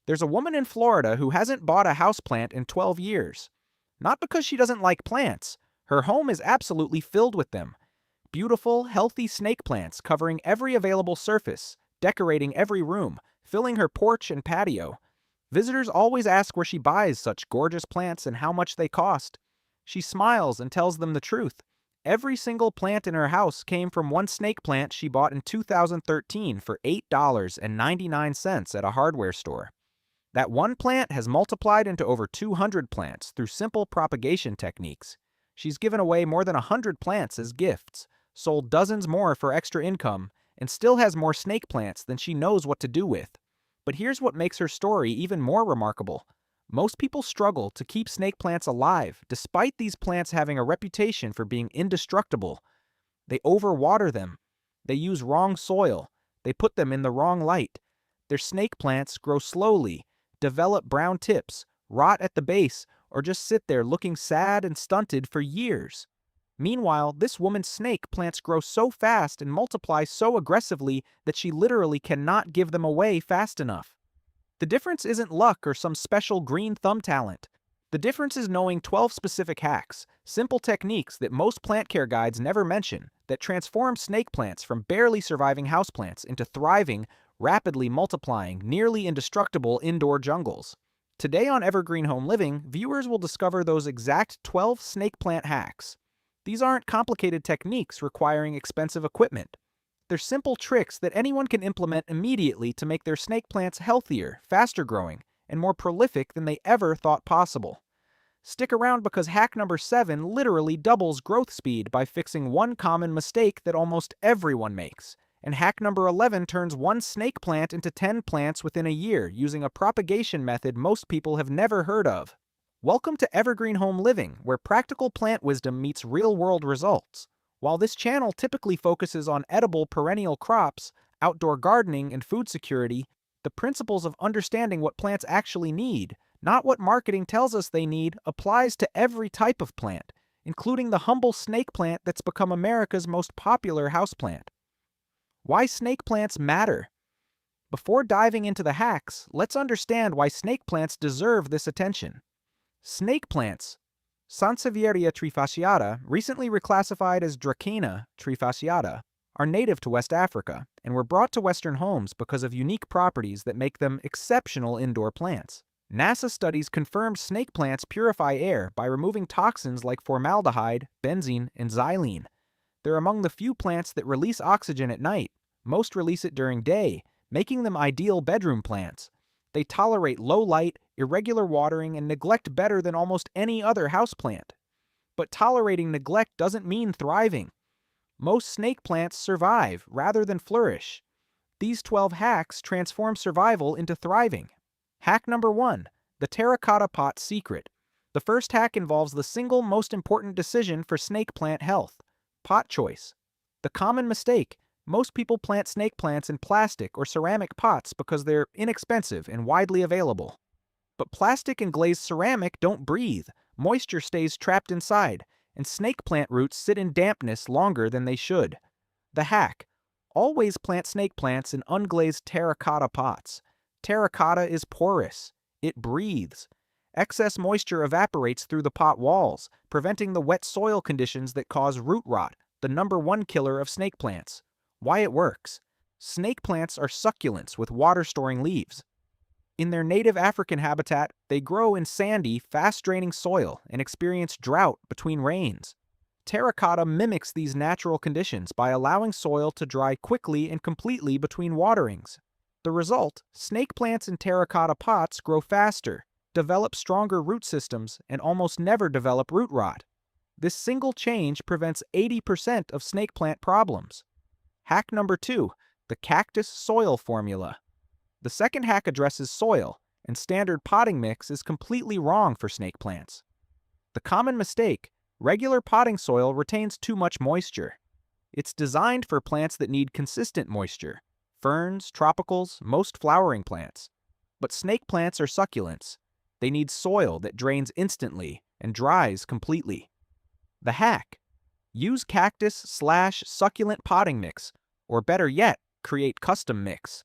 There's a woman in Florida who hasn't bought a houseplant in 12 years. Not because she doesn't like plants. Her home is absolutely filled with them. Beautiful, healthy snake plants covering every available surface, decorating every room, filling her porch and patio. Visitors always ask where she buys such gorgeous plants and how much they cost. She smiles and tells them the truth. Every single plant in her house came from one snake plant she bought in 2013 for $8.99 at a hardware store. That one plant has multiplied into over 200 plants through simple propagation techniques. She's given away more than 100 plants as gifts, sold dozens more for extra income, and still has more snake plants than she knows what to do with. But here's what makes her story even more remarkable. Most people struggle to keep snake plants alive, despite these plants having a reputation for being indestructible. They overwater them. They use wrong soil. They put them in the wrong light. Their snake plants grow slowly, develop brown tips, rot at the base, or just sit there looking sad and stunted for years. Meanwhile, this woman's snake plants grow so fast and multiply so aggressively that she literally cannot give them away fast enough. The difference isn't luck or some special green thumb talent. The difference is knowing 12 specific hacks, simple techniques that most plant care guides never mention, that transform snake plants from barely surviving houseplants into thriving, rapidly multiplying, nearly indestructible indoor jungles. Today on Evergreen Home Living, viewers will discover those exact 12 snake plant hacks. These aren't complicated techniques requiring expensive equipment. They're simple tricks that anyone can implement immediately to make their snake plants healthier, faster growing, and more prolific than they ever thought possible. Stick around because hack number 7 literally doubles growth speed by fixing one common mistake that almost everyone makes. And hack number 11 turns one snake plant into 10 plants within a year using a propagation method most people have never heard of. Welcome to Evergreen Home Living, where practical plant wisdom meets real-world results. While this channel typically focuses on edible perennial crops, outdoor gardening, and food security, the principles of understanding what plants actually need, not what marketing tells us they need, applies to every type of plant, including the humble snake plant that's become America's most popular houseplant. Why snake plants matter. Before diving into the hacks, let's understand why snake plants deserve this attention. Snake plants, Sansevieria trifasciata, recently reclassified as Dracaena trifasciata, are native to West Africa and were brought to Western homes because of unique properties that make them exceptional indoor plants. NASA studies confirmed snake plants purify air by removing toxins like formaldehyde, benzene, and xylene. They're among the few plants that release oxygen at night. Most release it during day, making them ideal bedroom plants. They tolerate low light, irregular watering, and neglect better than almost any other houseplant. But tolerating neglect doesn't mean thriving. Most snake plants survive rather than flourish. These 12 hacks transform survival into thriving. Hack number 1, the terracotta pot secret. The first hack involves the single most important decision for snake plant health: pot choice. The common mistake: most people plant snake plants in plastic or ceramic pots because they're inexpensive and widely available. But plastic and glazed ceramic don't breathe, moisture stays trapped inside, and snake plant roots sit in dampness longer than they should. The hack: always plant snake plants in unglazed terracotta pots. Terracotta is porous. It breathes. Excess moisture evaporates through the pot walls, preventing the wet soil conditions that cause root rot, the #1 killer of snake plants. Why it works. Snake plants are succulents with water-storing leaves. In their native African habitat, they grow in sandy, fast-draining soil and experience drought between rains. Terracotta mimics these natural conditions by allowing soil to dry quickly and completely between waterings. The result: snake plants in terracotta pots grow faster, develop stronger root systems, and almost never develop root rot. This single change prevents 80% of snake plant problems. Hack number 2, the cactus soil formula. The second hack addresses soil, and standard potting mix is completely wrong for snake plants. The common mistake: regular potting soil retains too much moisture. It's designed for plants that need consistent moisture: ferns, tropicals, most flowering plants. But snake plants are succulents. They need soil that drains instantly and dries completely. The hack: use cactus/succulent potting mix, or better yet, create custom mix.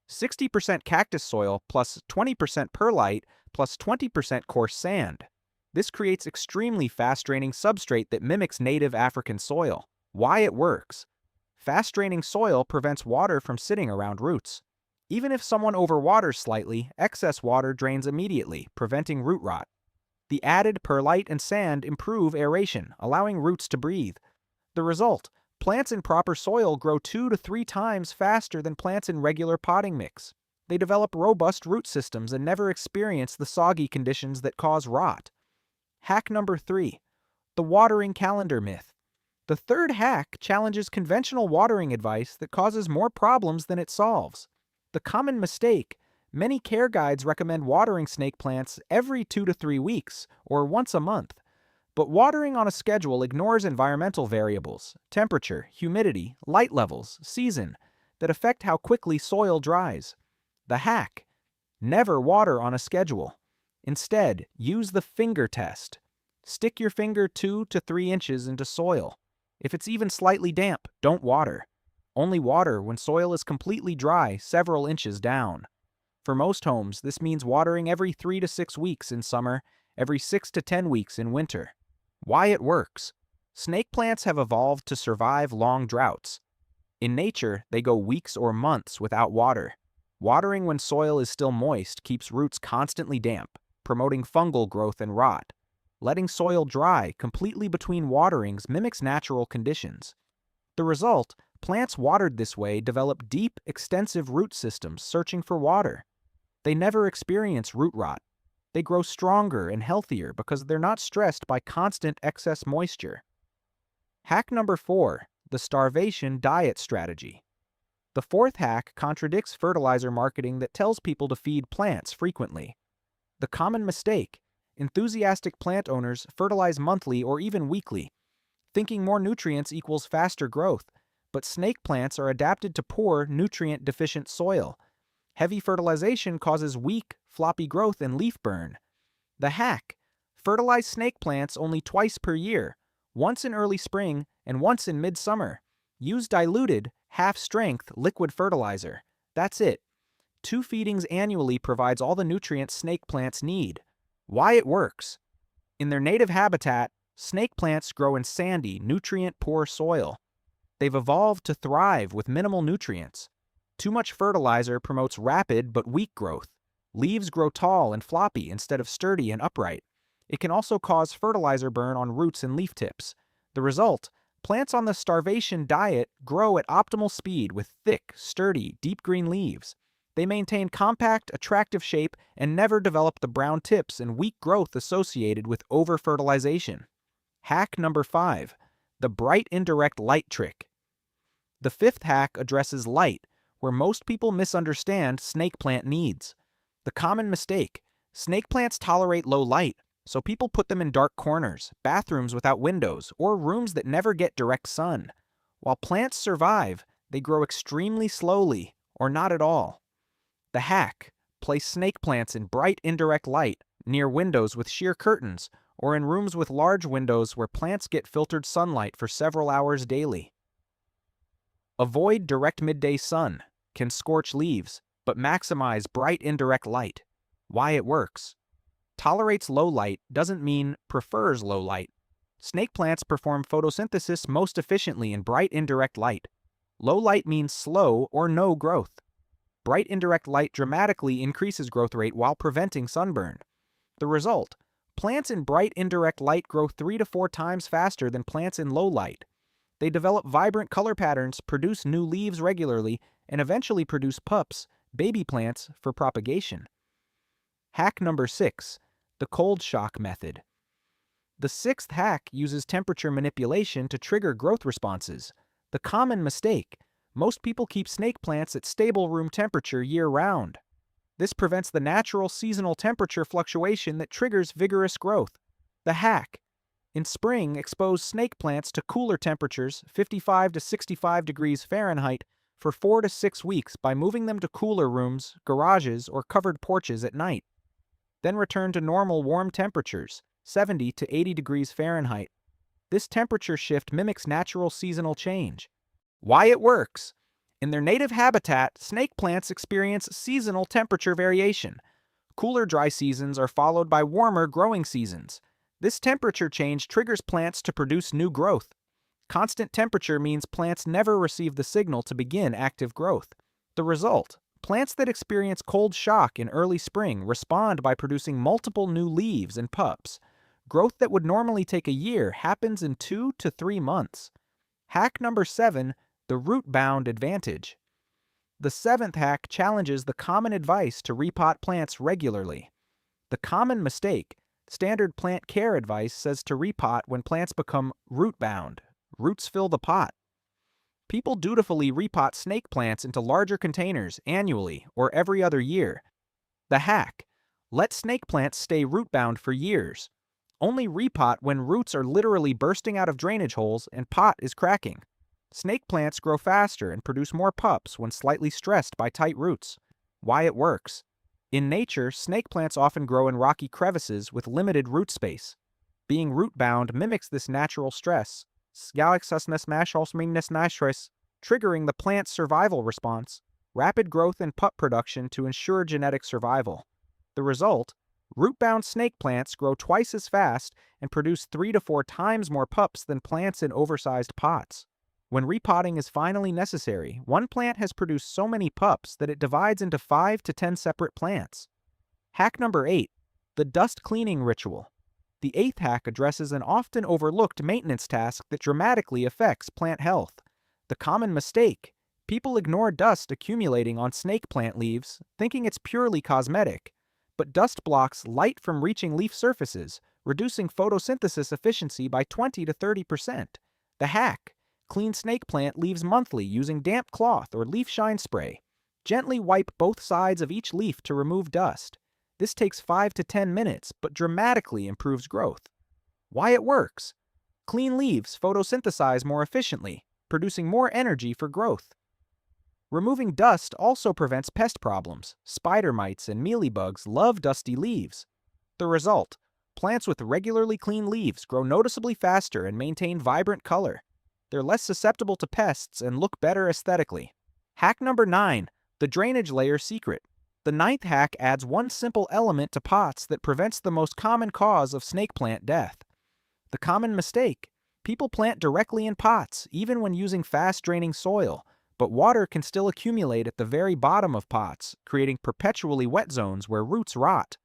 60% cactus soil plus 20% perlite plus 20% coarse sand. This creates extremely fast-draining substrate that mimics native African soil. Why it works. Fast-draining soil prevents water from sitting around roots. Even if someone overwaters slightly, excess water drains immediately, preventing root rot. The added perlite and sand improve aeration, allowing roots to breathe. The result, plants in proper soil grow 2 to 3 times faster than plants in regular potting mix. They develop robust root systems and never experience the soggy conditions that cause rot. Hack number 3. The watering calendar myth. The third hack challenges conventional watering advice that causes more problems than it solves. The common mistake: many care guides recommend watering snake plants every 2 to 3 weeks, or once a month. But watering on a schedule ignores environmental variables, temperature, humidity, light levels, season, that affect how quickly soil dries. The hack: never water on a schedule. Instead, use the finger test. Stick your finger 2 to 3 inches into soil. If it's even slightly damp, don't water. Only water when soil is completely dry, several inches down. For most homes, this means watering every 3 to 6 weeks in summer, every 6 to 10 weeks in winter. Why it works. Snake plants have evolved to survive long droughts. In nature, they go weeks or months without water. Watering when soil is still moist keeps roots constantly damp, promoting fungal growth and rot. Letting soil dry completely between waterings mimics natural conditions. The result, plants watered this way develop deep, extensive root systems searching for water. They never experience root rot. They grow stronger and healthier because they're not stressed by constant excess moisture. Hack number 4. The starvation diet strategy. The fourth hack contradicts fertilizer marketing that tells people to feed plants frequently. The common mistake: enthusiastic plant owners fertilize monthly or even weekly, thinking more nutrients equals faster growth, but snake plants are adapted to poor, nutrient-deficient soil. Heavy fertilization causes weak, floppy growth and leaf burn. The hack: fertilize snake plants only twice per year, once in early spring and once in midsummer. Use diluted, half-strength liquid fertilizer. That's it. 2 feedings annually provides all the nutrients snake plants need. Why it works. In their native habitat, snake plants grow in sandy, nutrient-poor soil. They've evolved to thrive with minimal nutrients. Too much fertilizer promotes rapid but weak growth. Leaves grow tall and floppy instead of sturdy and upright. It can also cause fertilizer burn on roots and leaf tips. The result: plants on the starvation diet grow at optimal speed with thick, sturdy, deep green leaves. They maintain compact, attractive shape and never develop the brown tips and weak growth associated with over-fertilization. Hack number 5. The bright indirect light trick. The fifth hack addresses light, where most people misunderstand snake plant needs. The common mistake: snake plants tolerate low light, so people put them in dark corners, bathrooms without windows, or rooms that never get direct sun. While plants survive, they grow extremely slowly, or not at all. The hack: place snake plants in bright indirect light, near windows with sheer curtains, or in rooms with large windows where plants get filtered sunlight for several hours daily. Avoid direct midday sun. Can scorch leaves, but maximize bright indirect light. Why it works. Tolerates low light doesn't mean prefers low light. Snake plants perform photosynthesis most efficiently in bright indirect light. Low light means slow or no growth. Bright indirect light dramatically increases growth rate while preventing sunburn. The result: plants in bright indirect light grow 3 to 4 times faster than plants in low light. They develop vibrant color patterns, produce new leaves regularly, and eventually produce pups, baby plants, for propagation. Hack number 6. The cold shock method. The sixth hack uses temperature manipulation to trigger growth responses. The common mistake: most people keep snake plants at stable room temperature year-round. This prevents the natural seasonal temperature fluctuation that triggers vigorous growth. The hack: in spring, expose snake plants to cooler temperatures, 55 to 65 degrees Fahrenheit, for 4 to 6 weeks by moving them to cooler rooms, garages, or covered porches at night. Then return to normal warm temperatures, 70 to 80 degrees Fahrenheit. This temperature shift mimics natural seasonal change. Why it works. In their native habitat, snake plants experience seasonal temperature variation. Cooler dry seasons are followed by warmer growing seasons. This temperature change triggers plants to produce new growth. Constant temperature means plants never receive the signal to begin active growth. The result: plants that experience cold shock in early spring respond by producing multiple new leaves and pups. Growth that would normally take a year happens in 2 to 3 months. Hack number 7, the root-bound advantage. The 7th hack challenges the common advice to repot plants regularly. The common mistake: standard plant care advice says to repot when plants become root-bound. Roots fill the pot. People dutifully repot snake plants into larger containers annually or every other year. The hack: let snake plants stay root-bound for years. Only repot when roots are literally bursting out of drainage holes and pot is cracking. Snake plants grow faster and produce more pups when slightly stressed by tight roots. Why it works: in nature, snake plants often grow in rocky crevices with limited root space. Being root-bound mimics this natural stress, triggering the plant's survival response, rapid growth and pup production to ensure genetic survival. The result: root-bound snake plants grow twice as fast and produce 3 to 4 times more pups than plants in oversized pots. When repotting is finally necessary, one plant has produced so many pups that it divides into 5 to 10 separate plants. Hack number 8, the dust cleaning ritual. The 8th hack addresses an often overlooked maintenance task that dramatically affects plant health. The common mistake: people ignore dust accumulating on snake plant leaves, thinking it's purely cosmetic. But dust blocks light from reaching leaf surfaces, reducing photosynthesis efficiency by 20 to 30%. The hack: clean snake plant leaves monthly using damp cloth or leaf shine spray. Gently wipe both sides of each leaf to remove dust. This takes 5 to 10 minutes, but dramatically improves growth. Why it works: clean leaves photosynthesize more efficiently, producing more energy for growth. Removing dust also prevents pest problems. Spider mites and mealybugs love dusty leaves. The result: plants with regularly clean leaves grow noticeably faster and maintain vibrant color. They're less susceptible to pests and look better aesthetically. Hack number 9, the drainage layer secret. The 9th hack adds one simple element to pots that prevents the most common cause of snake plant death. The common mistake: people plant directly in pots, even when using fast-draining soil, but water can still accumulate at the very bottom of pots, creating perpetually wet zones where roots rot.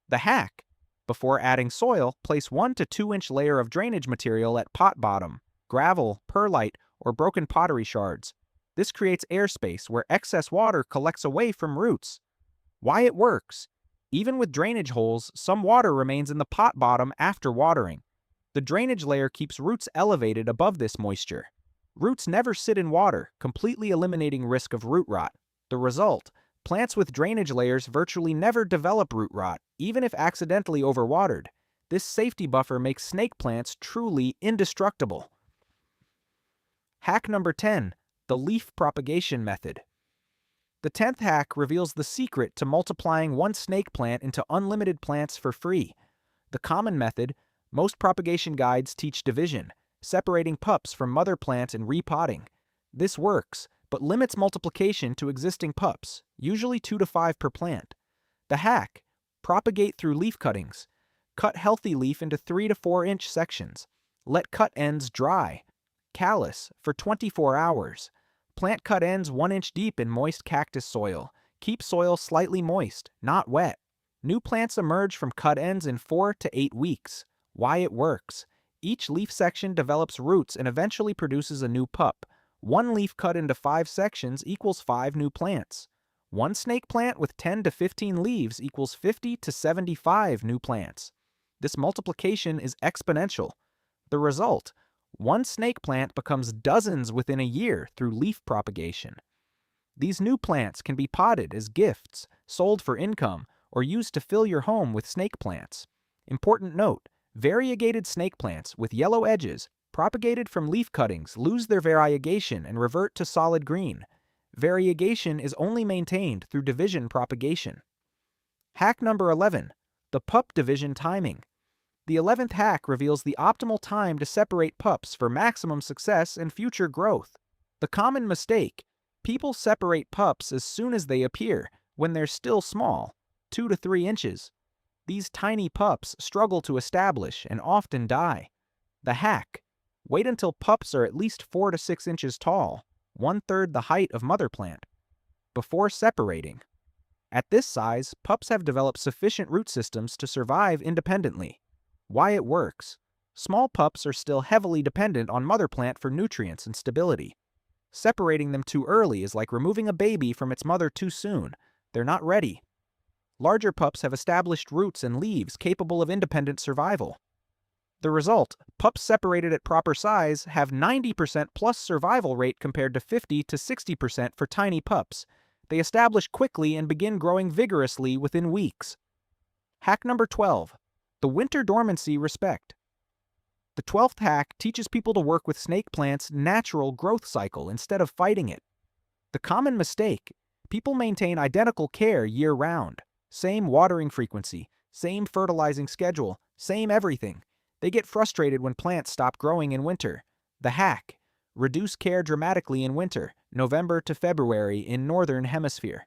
The hack: before adding soil, place 1 to 2 inch layer of drainage material at pot bottom, gravel, perlite, or broken pottery shards. This creates airspace where excess water collects away from roots. Why it works: even with drainage holes, some water remains in the pot bottom after watering. The drainage layer keeps roots elevated above this moisture. Roots never sit in water, completely eliminating risk of root rot. The result: plants with drainage layers virtually never develop root rot, even if accidentally overwatered. This safety buffer makes snake plants truly indestructible. Hack number 10, the leaf propagation method. The 10th hack reveals the secret to multiplying one snake plant into unlimited plants for free. The common method: most propagation guides teach division, separating pups from mother plant and repotting. This works, but limits multiplication to existing pups, usually 2 to 5 per plant. The hack: propagate through leaf cuttings. Cut healthy leaf into 3 to 4 inch sections. Let cut ends dry. Callus for 24 hours. Plant cut ends 1 inch deep in moist cactus soil. Keep soil slightly moist, not wet. New plants emerge from cut ends in 4 to 8 weeks. Why it works: each leaf section develops roots and eventually produces a new pup. One leaf cut into 5 sections equals 5 new plants. One snake plant with 10 to 15 leaves equals 50 to 75 new plants. This multiplication is exponential. The result: one snake plant becomes dozens within a year through leaf propagation. These new plants can be potted as gifts, sold for income, or used to fill your home with snake plants. Important note: variegated snake plants with yellow edges, propagated from leaf cuttings, lose their variegation and revert to solid green. Variegation is only maintained through division propagation. Hack number 11, the pup division timing. The 11th hack reveals the optimal time to separate pups for maximum success and future growth. The common mistake: People separate pups as soon as they appear, when they're still small, 2 to 3 inches. These tiny pups struggle to establish and often die. The hack: wait until pups are at least 4 to 6 inches tall, 1/3 the height of mother plant, before separating. At this size, pups have developed sufficient root systems to survive independently. Why it works: small pups are still heavily dependent on mother plant for nutrients and stability. Separating them too early is like removing a baby from its mother too soon. They're not ready. Larger pups have established roots and leaves capable of independent survival. The result: pups separated at proper size have 90% plus survival rate compared to 50 to 60% for tiny pups. They establish quickly and begin growing vigorously within weeks. Hack number 12. The winter dormancy respect. The 12th hack teaches people to work with snake plants' natural growth cycle instead of fighting it. The common mistake: people maintain identical care year-round. Same watering frequency, same fertilizing schedule, same everything. They get frustrated when plants stop growing in winter. The hack: reduce care dramatically in winter, November to February in Northern Hemisphere.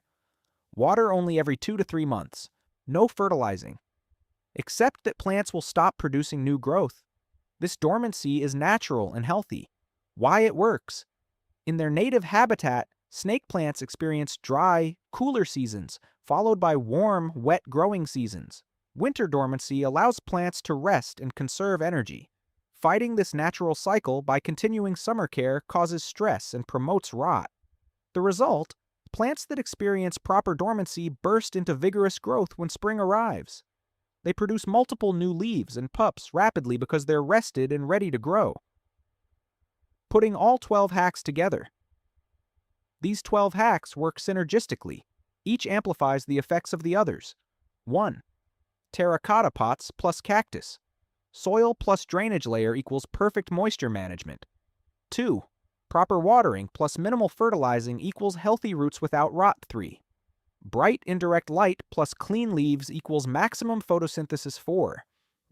Water only every 2 to 3 months. No fertilizing. Accept that plants will stop producing new growth. This dormancy is natural and healthy. Why it works: in their native habitat, snake plants experience dry, cooler seasons, followed by warm, wet growing seasons. Winter dormancy allows plants to rest and conserve energy. Fighting this natural cycle by continuing summer care causes stress and promotes rot. The result: plants that experience proper dormancy burst into vigorous growth when spring arrives. They produce multiple new leaves and pups rapidly because they're rested and ready to grow. Putting all 12 hacks together. These 12 hacks work synergistically. Each amplifies the effects of the others. 1. Terracotta pots plus cactus. Soil plus drainage layer equals perfect moisture management. 2. Proper watering plus minimal fertilizing equals healthy roots without rot. 3. Bright indirect light plus clean leaves equals maximum photosynthesis. 4.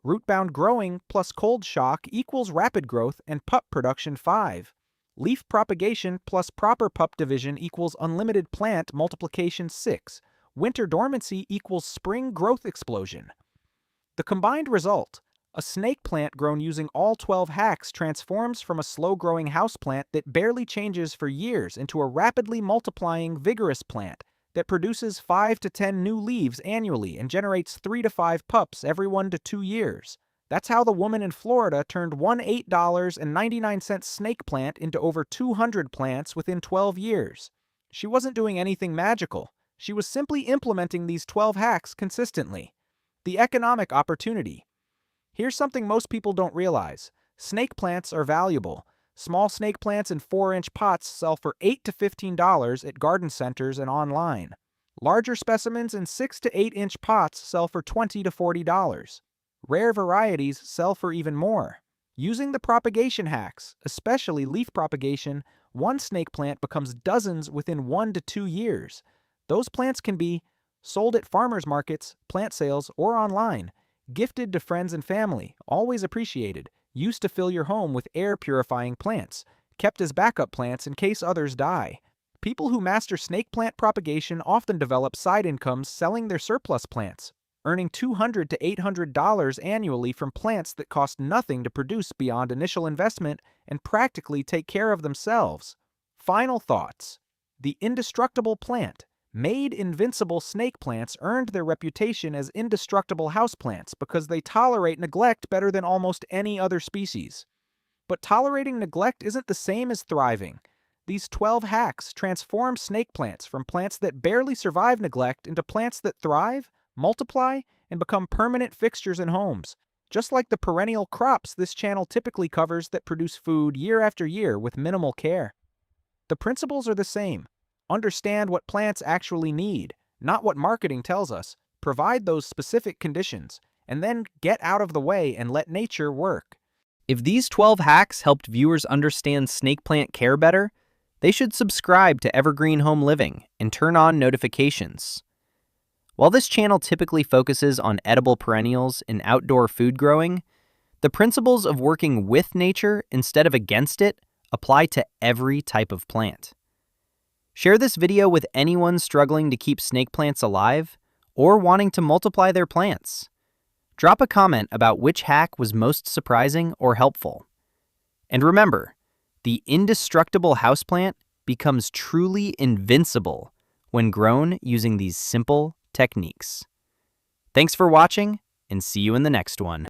Root-bound growing plus cold shock equals rapid growth and pup production. 5. Leaf propagation plus proper pup division equals unlimited plant multiplication. 6. Winter dormancy equals spring growth explosion. The combined result: a snake plant grown using all 12 hacks transforms from a slow-growing houseplant that barely changes for years into a rapidly multiplying, vigorous plant that produces 5 to 10 new leaves annually and generates 3 to 5 pups every 1 to 2 years. That's how the woman in Florida turned one $8.99 snake plant into over 200 plants within 12 years. She wasn't doing anything magical. She was simply implementing these 12 hacks consistently. The economic opportunity. Here's something most people don't realize: snake plants are valuable. Small snake plants in 4-inch pots sell for $8 to $15 at garden centers and online. Larger specimens in 6 to 8-inch pots sell for $20 to $40. Rare varieties sell for even more. Using the propagation hacks, especially leaf propagation, one snake plant becomes dozens within 1 to 2 years. Those plants can be sold at farmers markets, plant sales, or online. Gifted to friends and family, always appreciated. Used to fill your home with air-purifying plants. Kept as backup plants in case others die. People who master snake plant propagation often develop side incomes selling their surplus plants, earning $200 to $800 annually from plants that cost nothing to produce beyond initial investment and practically take care of themselves. Final thoughts. The indestructible plant. Made invincible snake plants earned their reputation as indestructible houseplants because they tolerate neglect better than almost any other species. But tolerating neglect isn't the same as thriving. These 12 hacks transform snake plants from plants that barely survive neglect into plants that thrive, multiply, and become permanent fixtures in homes, just like the perennial crops this channel typically covers that produce food year after year with minimal care. The principles are the same. Understand what plants actually need, not what marketing tells us. Provide those specific conditions, and then get out of the way and let nature work. If these 12 hacks helped viewers understand snake plant care better, they should subscribe to Evergreen Home Living and turn on notifications. While this channel typically focuses on edible perennials and outdoor food growing, the principles of working with nature instead of against it apply to every type of plant. Share this video with anyone struggling to keep snake plants alive or wanting to multiply their plants. Drop a comment about which hack was most surprising or helpful. And remember, the indestructible houseplant becomes truly invincible when grown using these simple techniques. Thanks for watching, and see you in the next one.